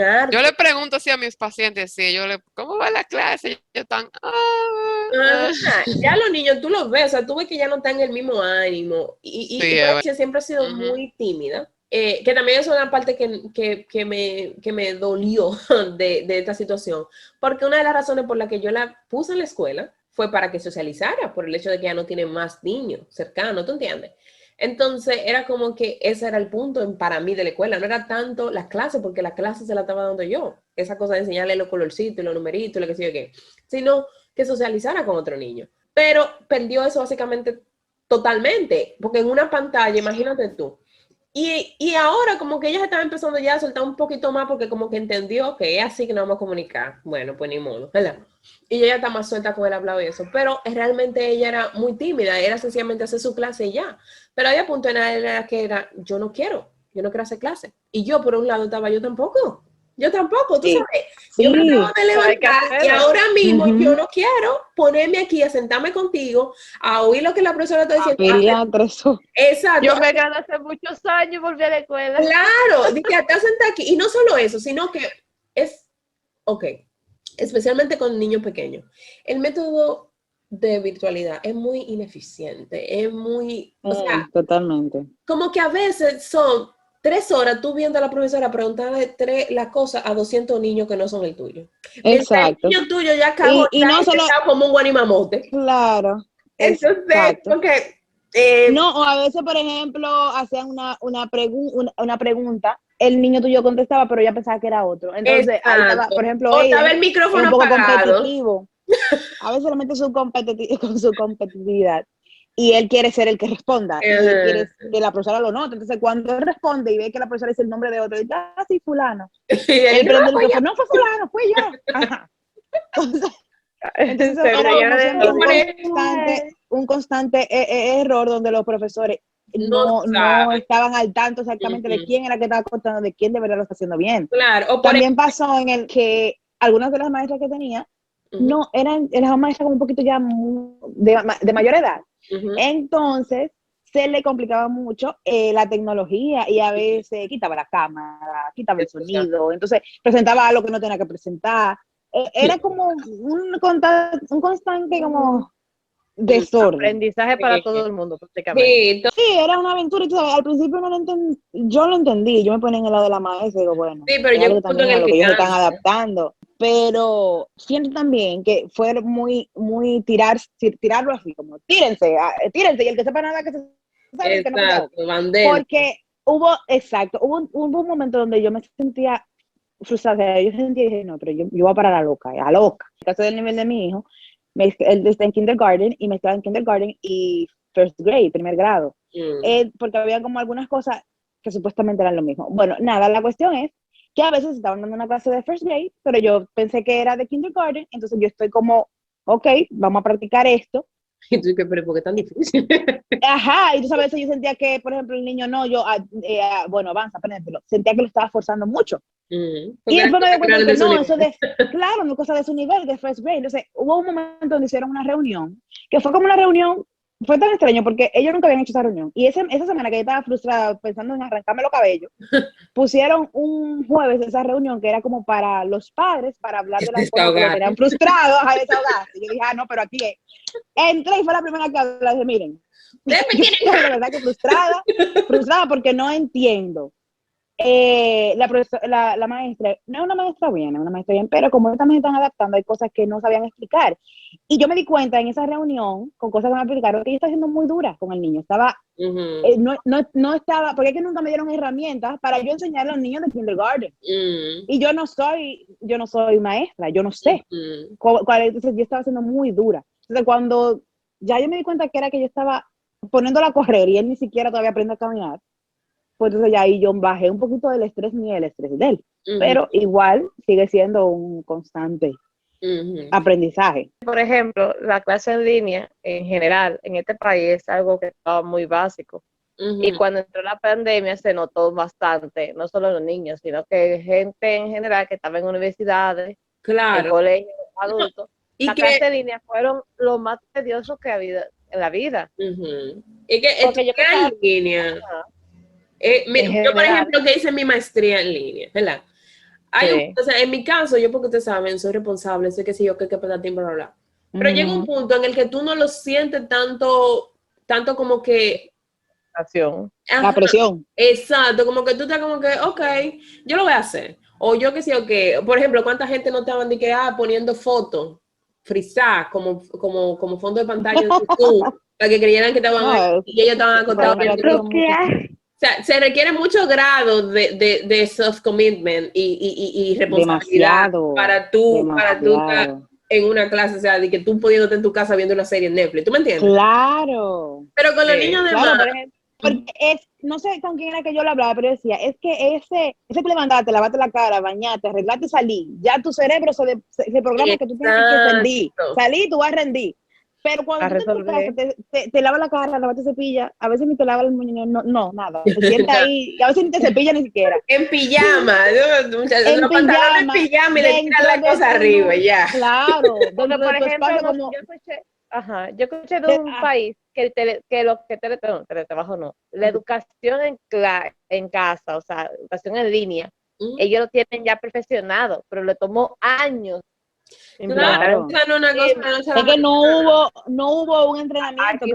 S5: hartos.
S1: Yo le pregunto así a mis pacientes, sí, ¿cómo va la clase? Ellos están,
S5: ya los niños, tú los ves, o sea, tú ves que ya no están en el mismo ánimo. Y sí, siempre ha sido muy tímida. Que también es una parte que me dolió de esta situación, porque una de las razones por las que yo la puse en la escuela fue para que socializara, por el hecho de que ya no tiene más niños cercanos, ¿tú entiendes? Entonces era como que ese era el punto para mí de la escuela, no era tanto las clases, porque las clases se las estaba dando yo, esa cosa de enseñarle los colorcitos y los numeritos y lo que sé yo qué, sino que socializara con otro niño. Pero perdió eso básicamente totalmente, porque en una pantalla, imagínate tú. Y ahora como que ella se estaba empezando ya a soltar un poquito más porque como que entendió que es así que nos vamos a comunicar. Bueno, pues ni modo, ¿verdad? Y ella está más suelta con el hablado y eso. Pero realmente ella era muy tímida, era sencillamente hacer su clase y ya. Pero había punto en la que era, yo no quiero hacer clase. Y yo por un lado estaba, yo tampoco, tú sabes. Yo me acabo de levantar y ahora mismo yo no quiero ponerme aquí a sentarme contigo, a oír lo que la profesora está diciendo. Exacto.
S2: Yo me gradué hace muchos años y volví a la escuela.
S5: Claro, de que te sentar aquí. Y no solo eso, sino que especialmente con niños pequeños. El método de virtualidad es muy ineficiente, es muy,
S3: totalmente.
S5: Como que a veces son 3 horas tú viendo a la profesora preguntarle las cosas a 200 niños que no son el tuyo.
S3: Exacto.
S5: El niño tuyo ya acabó
S3: y no solo
S5: como un guanimamote.
S3: Claro.
S5: Entonces, porque
S3: no, o a veces, por ejemplo, hacían una pregunta, el niño tuyo contestaba, pero ya pensaba que era otro. Entonces, ahí estaba, por ejemplo,
S5: estaba el micrófono
S3: un poco
S5: apagado.
S3: competitivo. A veces le mete con su competitividad. Y él quiere ser el que responda. Y él quiere que la profesora lo note. Entonces, cuando él responde y ve que la profesora dice el nombre de otro, dice, sí, fulano. Él prende el micrófono, no fue fulano, fui yo. Ajá. Entonces era un constante error donde los profesores no estaban al tanto exactamente de quién era que estaba contando, de quién de verdad lo está haciendo bien.
S5: Claro.
S3: También pasó en el que algunas de las maestras que tenía no eran maestras como un poquito ya de mayor edad. Entonces se le complicaba mucho la tecnología y a veces quitaba la cámara, quitaba el sonido, entonces presentaba algo que no tenía que presentar. Era como un constante como desorden.
S2: Aprendizaje para todo el mundo, prácticamente.
S3: Sí, era una aventura. Al principio no lo entendí, yo lo entendí, yo me ponía en el lado de la maestra y digo, bueno,
S5: sí, pero yo
S3: también a lo que ellos se están adaptando. Pero siento también que fue muy tirarlo así, como tírense, y el que sepa nada que se sabe.
S5: Exacto,
S3: que no. Porque hubo un momento donde yo me sentía frustrada, yo sentía y dije, no, pero yo voy a parar a loca. En el caso del nivel de mi hijo, él está en kindergarten y me estaba en kindergarten y first grade, primer grado, porque había como algunas cosas que supuestamente eran lo mismo. Bueno, nada, la cuestión es que a veces estaban dando una clase de first grade, pero yo pensé que era de kindergarten, entonces yo estoy como
S4: ok, vamos a practicar esto.
S5: Y tú dices, pero ¿por qué tan difícil?
S4: Ajá, y tú sabes, yo sentía que, por ejemplo, el niño no, bueno, avanza, apréndetelo. Sentía que lo estaba forzando mucho. Y después me di cuenta de que no, eso de, claro, no es cosa de su nivel, de first grade. Entonces, hubo un momento donde hicieron una reunión, que fue como una reunión, fue tan extraño porque ellos nunca habían hecho esa reunión. Y esa semana que yo estaba frustrada pensando en arrancarme los cabellos, pusieron un jueves esa reunión que era como para los padres, para hablar de las cosas que lo tenían frustrados, a desahogarse. Y yo dije, no, pero aquí es. Entré y fue la primera que hablé, dije, miren, yo estoy de verdad que frustrada porque no entiendo. La maestra, no es una maestra bien, es una maestra bien, pero como ellos también están adaptando, hay cosas que no sabían explicar. Y yo me di cuenta en esa reunión, con cosas que me explicaron, que ella está siendo muy dura con el niño. Estaba, no estaba, porque es que nunca me dieron herramientas para yo enseñarle a los niños de kindergarten. Y yo no soy maestra, yo no sé. Entonces yo estaba siendo muy dura. Entonces cuando ya yo me di cuenta que era que yo estaba poniéndola a correr y él ni siquiera todavía aprende a caminar, pues entonces ya ahí yo bajé un poquito del estrés ni el estrés de él. Pero igual sigue siendo un constante aprendizaje.
S3: Por ejemplo, la clase en línea en general en este país es algo que estaba muy básico. Y cuando entró la pandemia se notó bastante, no solo los niños, sino que gente en general que estaba en universidades, en colegios, adultos. Y la clase en línea fueron lo más tedioso que ha habido en la vida.
S5: Y que estudiar en línea... yo, por ejemplo, que hice mi maestría en línea, ¿verdad? O sea, en mi caso, yo porque ustedes saben, soy responsable, sé que sí, yo que perder tiempo para hablar. Pero llega un punto en el que tú no lo sientes tanto como que...
S4: La presión.
S5: Exacto, como que tú estás como que, ok, yo lo voy a hacer. O yo que sé, ok, por ejemplo, ¿cuánta gente no estaban de que, poniendo fotos, frizar como fondo de pantalla de YouTube, para que creyeran que estaban y ellos estaban acostados? O sea, se requiere mucho grado de self-commitment y responsabilidad para tú estar en una clase, o sea, de que tú pudiéndote en tu casa viendo una serie en Netflix, ¿tú me entiendes?
S4: Claro.
S5: Pero con los niños de más...
S4: Porque no sé con quién era que yo lo hablaba, pero decía, es que ese que levantarte, lavarte la cara, bañarte, arreglarte y salir, ya tu cerebro se programa que tú tienes que rendir. Salir, tú vas a rendir. Pero cuando tú en tu casa te lavas la cara, lavas te cepilla, a veces ni te lavas el muñeco, no, nada. Te sientas ahí, y a veces ni te cepilla ni siquiera.
S5: En pijama, los pantalones en pijama y le tiran la cosa arriba, ya.
S4: Claro.
S3: Porque, por ejemplo, yo escuché de un país que lo que teletrabajo no, la educación en casa, o sea, educación en línea, ellos lo tienen ya perfeccionado, pero le tomó años.
S4: Claro. Es que no hubo un entrenamiento,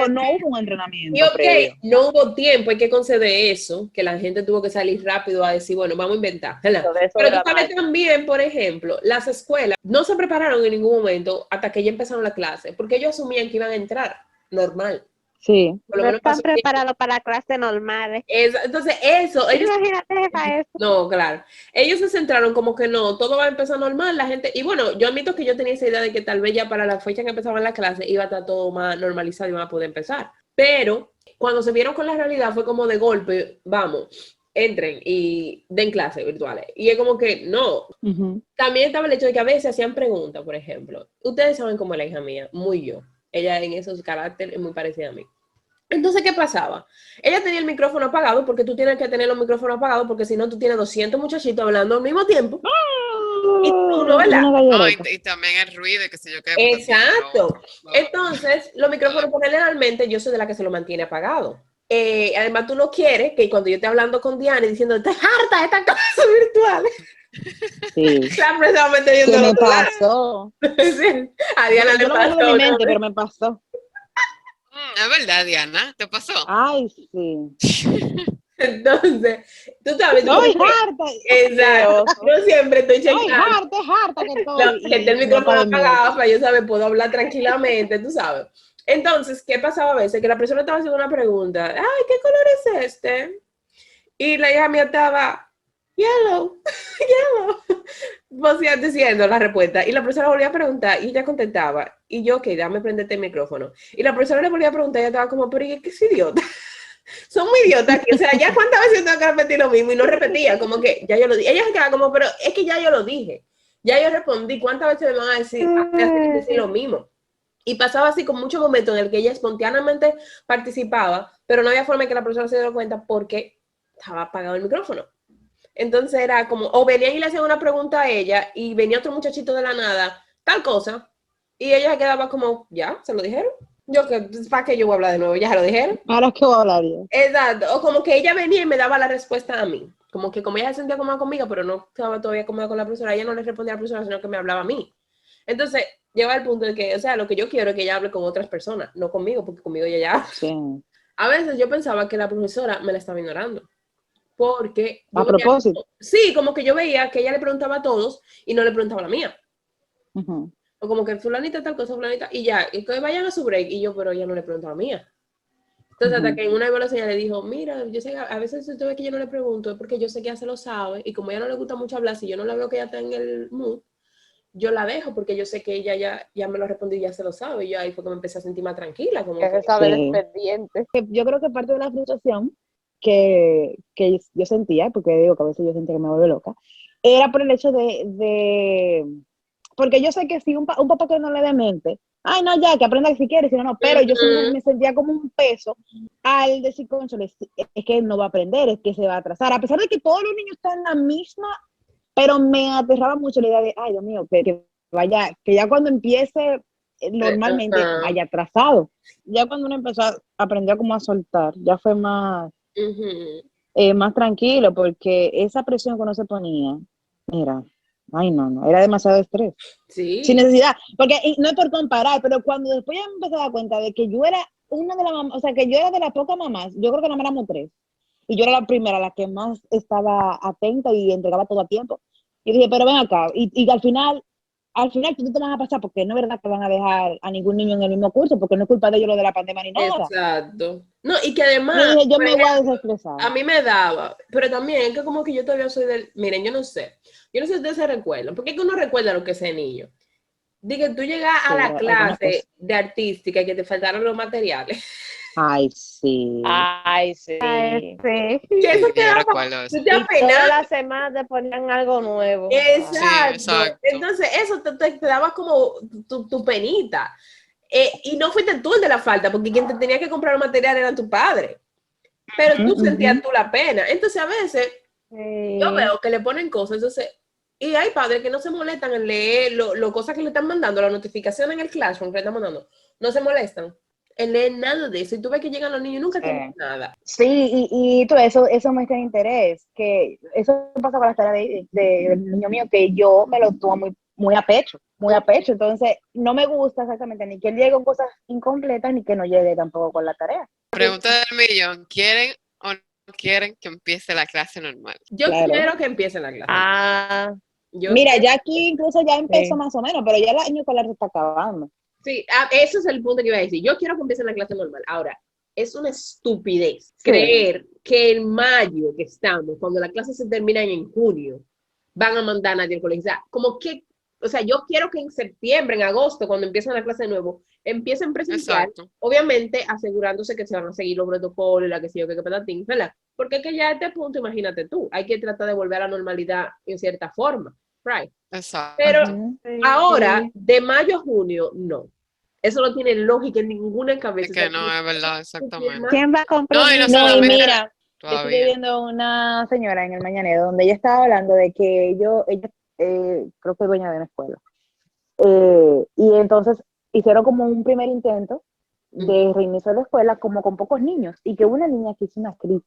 S4: no hubo un entrenamiento.
S5: Y no hubo tiempo, hay que conceder eso, que la gente tuvo que salir rápido a decir, bueno, vamos a inventar. Pero tú sabes también, por ejemplo, las escuelas no se prepararon en ningún momento hasta que ya empezaron la clase, porque ellos asumían que iban a entrar normal.
S4: Sí.
S2: No están preparados para la clase normal.
S5: Entonces, eso...
S2: Imagínate para eso.
S5: No, claro. Ellos se centraron como que no, todo va a empezar normal, la gente... Y bueno, yo admito que yo tenía esa idea de que tal vez ya para la fecha que empezaban la clase iba a estar todo más normalizado y iba a poder empezar. Pero cuando se vieron con la realidad fue como de golpe, vamos, entren y den clases virtuales. Y es como que no. También estaba el hecho de que a veces hacían preguntas, por ejemplo. Ustedes saben cómo es la hija mía, muy yo. Ella en esos caracteres es muy parecida a mí. Entonces, ¿qué pasaba? Ella tenía el micrófono apagado porque tú tienes que tener los micrófonos apagados porque si no tú tienes 200 muchachitos hablando al mismo tiempo. Y tú no, ¿verdad?
S1: No, y también el ruido, que sé yo qué.
S5: Exacto. Entonces, los micrófonos generalmente yo soy de la que se lo mantiene apagado. Además, tú no quieres que cuando yo esté hablando con Diana y diciendo, estás harta de estas cosas virtuales.
S4: Sí.
S5: ¿Qué
S4: me pasó?
S5: Sí. A Diana le pasó.
S4: No lo de mi mente, pero me pasó.
S1: Es verdad, Diana, ¿te pasó?
S4: Ay, sí.
S5: Entonces, tú sabes.
S4: Estoy harta.
S5: Exacto. Yo siempre estoy checando.
S4: Estoy harta que estoy.
S5: Que el micrófono apagado para yo saber, puedo hablar tranquilamente, tú sabes. Entonces, ¿qué pasaba a veces? Que la persona estaba haciendo una pregunta. Ay, ¿qué color es este? Y la hija mía estaba, yellow, yellow. Vos ibas diciendo la respuesta. Y la profesora volvía a preguntar y ella contestaba. Y yo, ok, déjame prenderte el micrófono. Y la profesora le volvía a preguntar y ella estaba como, pero ¿y qué es idiota? Son muy idiotas aquí. O sea, ya cuántas veces tengo que repetir lo mismo y no repetía. Como que ya yo lo dije. Ella se quedaba como, pero es que ya yo lo dije. Ya yo respondí, ¿cuántas veces me van a decir, decir lo mismo? Y pasaba así con muchos momentos en el que ella espontáneamente participaba, pero no había forma de que la profesora se diera cuenta porque estaba apagado el micrófono. Entonces era como, o venían y le hacían una pregunta a ella y venía otro muchachito de la nada, tal cosa, y ella se quedaba como, ya, ¿se lo dijeron? Yo, ¿para qué yo voy a hablar de nuevo? ¿Ya se lo dijeron?
S4: ¿Ahora qué voy a hablar yo?
S5: Exacto, o como que ella venía y me daba la respuesta a mí, como que como ella se sentía cómoda conmigo, pero no estaba todavía cómoda con la profesora, ella no le respondía a la profesora, sino que me hablaba a mí. Entonces, lleva al punto de que, o sea, lo que yo quiero es que ella hable con otras personas, no conmigo, porque conmigo ella ya...
S4: Sí.
S5: A veces yo pensaba que la profesora me la estaba ignorando, porque...
S4: A propósito.
S5: Sí, como que yo veía que ella le preguntaba a todos y no le preguntaba a la mía.
S4: Uh-huh.
S5: O como que fulanita tal cosa, fulanita, y ya, y que vayan a su break, y yo, pero ella no le preguntaba a la mía. Entonces, hasta que en una evaluación ella le dijo, mira, yo sé, a veces si usted ve que yo no le pregunto, es porque yo sé que ella se lo sabe, y como a ella no le gusta mucho hablar, si yo no la veo que ella está en el mood, yo la dejo, porque yo sé que ella ya me lo respondió y ya se lo sabe, y yo ahí fue que me empecé a sentir más tranquila. Como
S3: Que sabe el
S4: Sí.
S3: expediente.
S4: Yo creo que parte de la frustración que yo sentía, porque digo que a veces yo sentía que me vuelve loca, era por el hecho porque yo sé que si un papá que no le dé mente, ay, no, ya, que aprenda si quiere, si no, no, pero yo me sentía como un peso al decir, cónchale, es que no va a aprender, es que se va a atrasar, a pesar de que todos los niños están en la misma, pero me aterraba mucho la idea de, ay, Dios mío, que vaya, que ya cuando empiece normalmente vaya atrasado. Ya cuando uno aprendió como a soltar, ya fue más, más tranquilo, porque esa presión que uno se ponía, era, ay, no, era demasiado estrés.
S5: Sí.
S4: Sin necesidad, porque no es por comparar, pero cuando después ya me empecé a dar cuenta de que yo era una de las mamás, o sea, que yo era de las pocas mamás, yo creo que no éramos tres, y yo era la primera, la que más estaba atenta y entregaba todo a tiempo. Y dije, pero ven acá, y al final tú no te vas a pasar, porque no es verdad que van a dejar a ningún niño en el mismo curso, porque no es culpa de ellos lo de la pandemia ni nada.
S5: Exacto. No, y que además,
S4: Yo dije, yo
S5: por
S4: me voy a
S5: ejemplo,
S4: desestresar.
S5: a mí me daba, pero también es que como que yo todavía soy del, miren, yo no sé si ustedes se recuerdan, porque es que uno recuerda lo que es ese niño. Diga, tú llegas a la clase de artística y que te faltaron los materiales.
S4: Ay, sí.
S3: Ay, sí.
S2: Ay, sí.
S5: Que eso te
S1: Yo
S5: daba,
S1: recuerdo eso.
S5: tú te
S2: Y toda
S5: apenas.
S2: la semana te ponían algo nuevo.
S1: Sí,
S5: Exacto.
S1: exacto.
S5: Entonces, eso te daba como tu penita. Y no fuiste tú el de la falta, porque quien te tenía que comprar el material era tu padre. Pero tú sentías tú la pena. Entonces, a veces, yo veo que le ponen cosas, entonces, y hay padres que no se molestan en leer lo cosas que le están mandando, la notificación en el Classroom que le están mandando, no se molestan en leer nada de eso. Y tú ves que llegan los niños y nunca tienen nada.
S4: Sí, y todo eso me está de interés, que eso pasa con la tarea del niño mío, que yo me lo tomo muy a pecho, entonces no me gusta exactamente ni que él llegue con cosas incompletas, ni que no llegue tampoco con la tarea.
S1: Pregunta del millón, ¿quieren o no quieren que empiece la clase normal?
S5: Yo quiero que empiece la clase.
S4: Mira, ya aquí incluso ya empezó más o menos, pero ya el año escolar se está acabando.
S5: Sí, eso es el punto que iba a decir. Yo quiero que empiece la clase normal. Ahora, es una estupidez creer que en mayo que estamos, cuando las clases se terminan en junio, van a mandar a nadie al colegio. O sea, como que, o sea, yo quiero que en septiembre, en agosto, cuando empiecen la clase de nuevo, empiecen presencial, obviamente asegurándose que se van a seguir los protocolos, la que sé yo, que patatín, ¿verdad? Porque es que ya a este punto, imagínate tú, hay que tratar de volver a la normalidad en cierta forma, right?
S1: Exacto.
S5: Pero ahora, de mayo a junio, no. Eso no tiene lógica en ninguna cabeza.
S1: Es que no es verdad, exactamente.
S2: ¿Quién va a comprar?
S1: No, y no
S4: No, y
S1: solamente
S4: mira,
S1: todavía.
S4: estuve viendo una señora en el Mañanero donde ella estaba hablando de que ella creo que es dueña de una escuela. Y entonces hicieron como un primer intento de reinicio de la escuela como con pocos niños, y que una niña que hizo una crisis,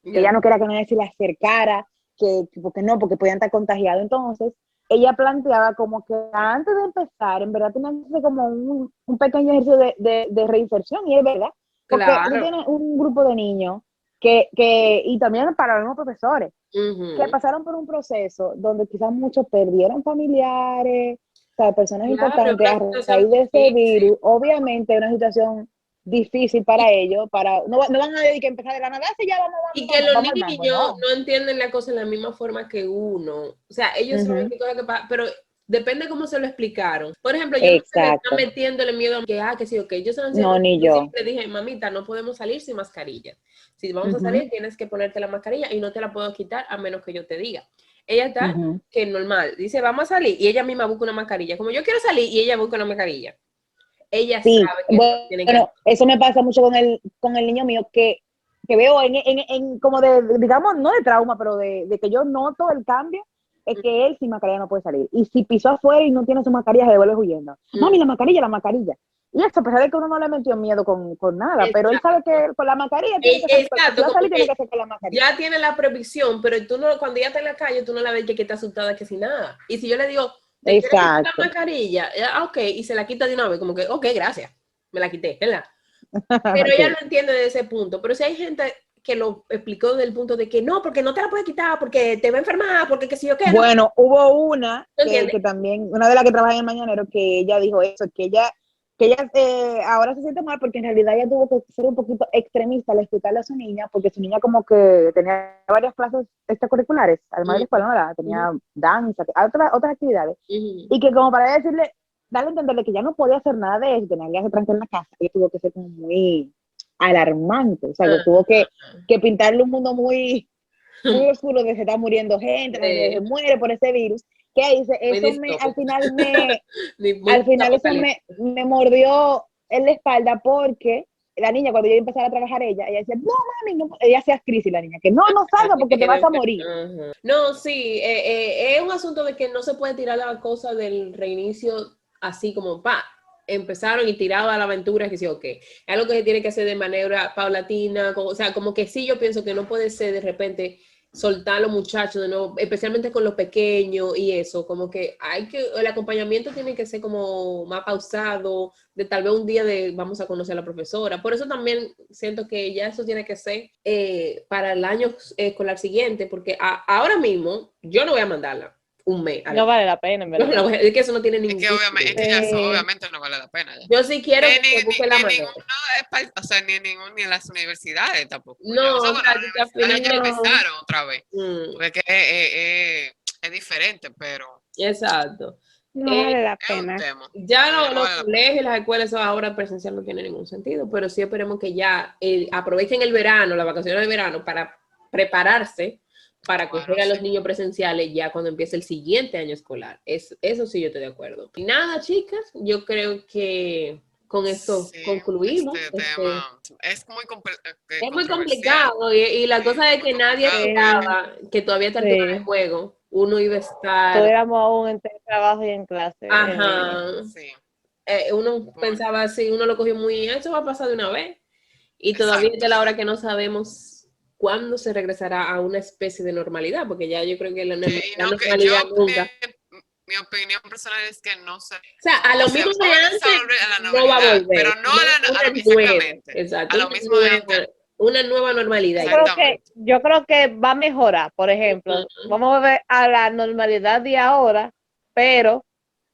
S4: que ella no quería que nadie se le acercara, porque podían estar contagiados. Entonces ella planteaba como que antes de empezar, en verdad tenía que hacer como un pequeño ejercicio de reinserción, y es verdad, porque tú tienes un grupo de niños y también para los mismos profesores, que pasaron por un proceso donde quizás muchos perdieron familiares, o sea, personas importantes a raíz de ese virus. Obviamente una situación difícil para ellos, no van a dedicar a empezar de la nada, ya vamos
S5: y que los
S4: vamos
S5: niños no entienden la cosa de la misma forma que uno. O sea, ellos saben qué cosa que pasa, pero depende cómo se lo explicaron. Por ejemplo, yo no sé, me están metiéndole miedo a que sí, ok. Yo siempre dije, mamita, no podemos salir sin mascarilla. Si vamos a salir, tienes que ponerte la mascarilla y no te la puedo quitar a menos que yo te diga. Ella está
S4: Ujú.
S5: que normal, dice, vamos a salir, y ella misma busca una mascarilla. Como yo quiero salir, y ella busca una mascarilla. Ella
S4: Sí,
S5: sabe que eso tiene que hacer.
S4: bueno, eso me pasa mucho con el niño mío, que veo en como digamos, no de trauma, pero de que yo noto el cambio, es que él sin mascarilla no puede salir. Y si pisó afuera y no tiene su mascarilla, se devuelve huyendo. Mami, la mascarilla, la mascarilla. Y eso, a pesar de que uno no le metió miedo con nada, pero él sabe que con la mascarilla tiene que ser, si
S5: Exacto,
S4: va a
S5: como
S4: salir, tiene
S5: que
S4: que ser con la mascarilla.
S5: ya tiene la previsión, pero tú no, cuando ella está en la calle, tú no la ves que está asustada que sin nada. Y si yo le digo, ¿te quieres quitar la
S4: Exacto.
S5: mascarilla? Ok, y se la quita de una vez, como que, ok, gracias, me la quité, ¿verdad? Pero ella
S4: Sí.
S5: no entiende de ese punto. Pero si hay gente que lo explicó desde el punto de que no, porque no te la puedes quitar, porque te va a enfermar, porque que si yo qué, no.
S4: Bueno, hubo una
S5: ¿Tú entiendes?
S4: que también, una de las que trabaja en el Mañanero, que ella dijo eso, que ella ahora se siente mal porque en realidad ella tuvo que ser un poquito extremista al explicarle a su niña, porque su niña como que tenía varias clases extracurriculares, además de la escuela, ¿no? Tenía danza, otras actividades, y que como para decirle, darle a entenderle que ya no podía hacer nada de eso, tenía que quedarse tranquila en la casa, ella tuvo que ser como muy alarmante, o sea, que tuvo que pintarle un mundo muy oscuro, de se está muriendo gente, la gente se muere por ese virus, que dice,
S5: Muy
S4: eso
S5: distópico. Muy
S4: al final eso
S5: apocalíptico.
S4: me mordió en la espalda porque la niña, cuando yo empezara a trabajar ella decía, no mami, no, ella hacía crisis la niña, que no salga porque te vas a morir.
S5: Ajá. No, sí, es un asunto de que no se puede tirar la cosa del reinicio así como pa. Empezaron y tiraron a la aventura, que sí, ok. Es algo que se tiene que hacer de manera paulatina, o sea, como que sí, yo pienso que no puede ser de repente soltar a los muchachos de nuevo, especialmente con los pequeños y eso, como que el acompañamiento tiene que ser como más pausado, de tal vez un día de vamos a conocer a la profesora. Por eso también siento que ya eso tiene que ser para el año escolar siguiente, porque ahora mismo yo no voy a mandarla un mes.
S3: No vale la pena, en verdad.
S5: Es que eso no tiene
S1: Es que
S5: ningún
S1: obviamente, es que ya eso obviamente no vale la pena. Ya.
S5: Yo sí quiero que se busque la
S1: Ni
S5: manera.
S1: ninguno, o sea, ni en las universidades tampoco. Ya. O
S5: No,
S1: sea,
S5: o
S1: bueno,
S5: sea,
S1: las
S5: que al final
S1: universidades ya empezaron otra vez.
S5: Mm,
S1: Porque es que es diferente, pero
S5: exacto.
S2: No vale la
S1: es un
S2: pena.
S1: tema.
S5: Ya
S1: Pero ya no
S5: los
S1: vale la pena.
S5: colegios, las escuelas, eso ahora presencial no tiene ningún sentido, pero sí esperemos que ya aprovechen el verano, las vacaciones de verano, para prepararse para
S1: Bueno,
S5: coger a los
S1: sí.
S5: niños presenciales ya cuando empiece el siguiente año escolar. Eso sí yo estoy de acuerdo. Y nada, chicas, yo creo que con esto
S1: Sí,
S5: concluimos.
S1: este tema es muy
S5: Es muy
S1: controversial.
S5: complicado y la cosa es
S1: Muy
S5: que nadie
S1: complicado porque
S5: esperaba que todavía a esta altura de
S3: Sí.
S5: juego uno iba a estar,
S3: Estuviéramos aún en trabajo y en clase en línea.
S5: ajá,
S1: sí,
S5: uno pensaba así, uno lo cogió muy, eso va a pasar de una vez y todavía es
S1: exacto.
S5: de la hora que no sabemos cuándo se regresará a una especie de normalidad, porque ya yo creo que la
S1: Sí, y no que
S5: normalidad nunca.
S1: mi opinión personal es que no sé.
S5: O sea, a
S1: O
S5: lo
S1: sea,
S5: mismo de
S1: vamos a
S5: antes
S1: volver a la
S5: no va a
S1: normalidad, pero
S5: volver,
S1: no
S5: sino
S1: a
S5: una
S1: lo
S5: nueva,
S1: exactamente,
S5: exacto,
S1: a lo mismo de antes.
S5: una nueva normalidad.
S1: Exactamente.
S3: Yo creo que va a mejorar. Por ejemplo, vamos a ver a la normalidad de ahora, pero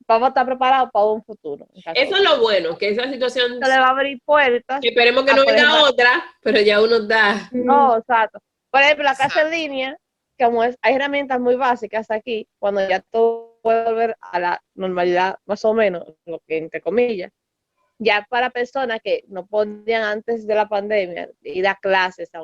S3: vamos a estar preparados para un futuro. En caso
S5: Eso es
S3: de.
S5: lo bueno, que esa situación,
S3: Se le va a abrir puertas
S5: esperemos que
S3: a,
S5: no
S3: por ejemplo,
S5: venga otra, pero ya uno da.
S3: no, exacto. Por ejemplo, la clase en
S1: Exacto.
S3: línea, como hay herramientas muy básicas aquí, cuando ya todo puede volver a la normalidad, más o menos, lo que entre comillas, ya para personas que no podían antes de la pandemia ir a clases, a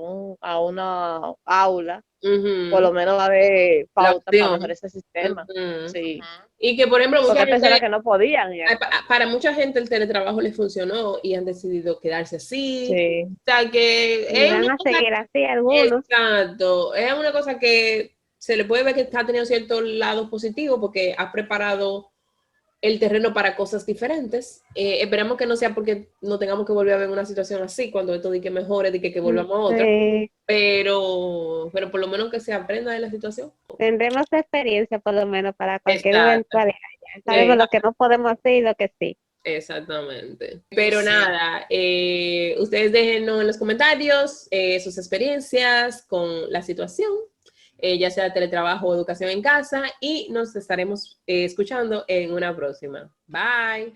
S3: una aula, por
S5: Ujú.
S3: lo menos va a haber
S5: La
S3: pauta para
S5: opción.
S3: mejorar ese sistema.
S5: Ujú.
S3: Sí.
S1: Ujú.
S5: Y que, por ejemplo,
S3: Porque
S5: mucha
S3: hay personas
S5: gente,
S3: que no podían ir a clases.
S5: para mucha gente el teletrabajo les funcionó y han decidido quedarse así.
S3: Sí.
S5: O sea, que
S2: Y
S5: es
S2: van
S5: una
S2: a
S5: cosa,
S2: seguir así algunos.
S5: exacto, es una cosa que se le puede ver que está teniendo ciertos lados positivos porque ha preparado el terreno para cosas diferentes. Esperamos que no sea porque no tengamos que volver a ver una situación así cuando esto de que mejore, de que volvamos a otra, pero por lo menos que se aprenda de la situación.
S2: Tendremos experiencia por lo menos para cualquier
S5: Exacto.
S2: eventualidad. Ya sabemos lo que no podemos hacer y lo que sí.
S5: Exactamente. Pero
S1: Sí.
S5: nada, ustedes déjenos en los comentarios sus experiencias con la situación, ya sea teletrabajo o educación en casa, y nos estaremos escuchando en una próxima. Bye.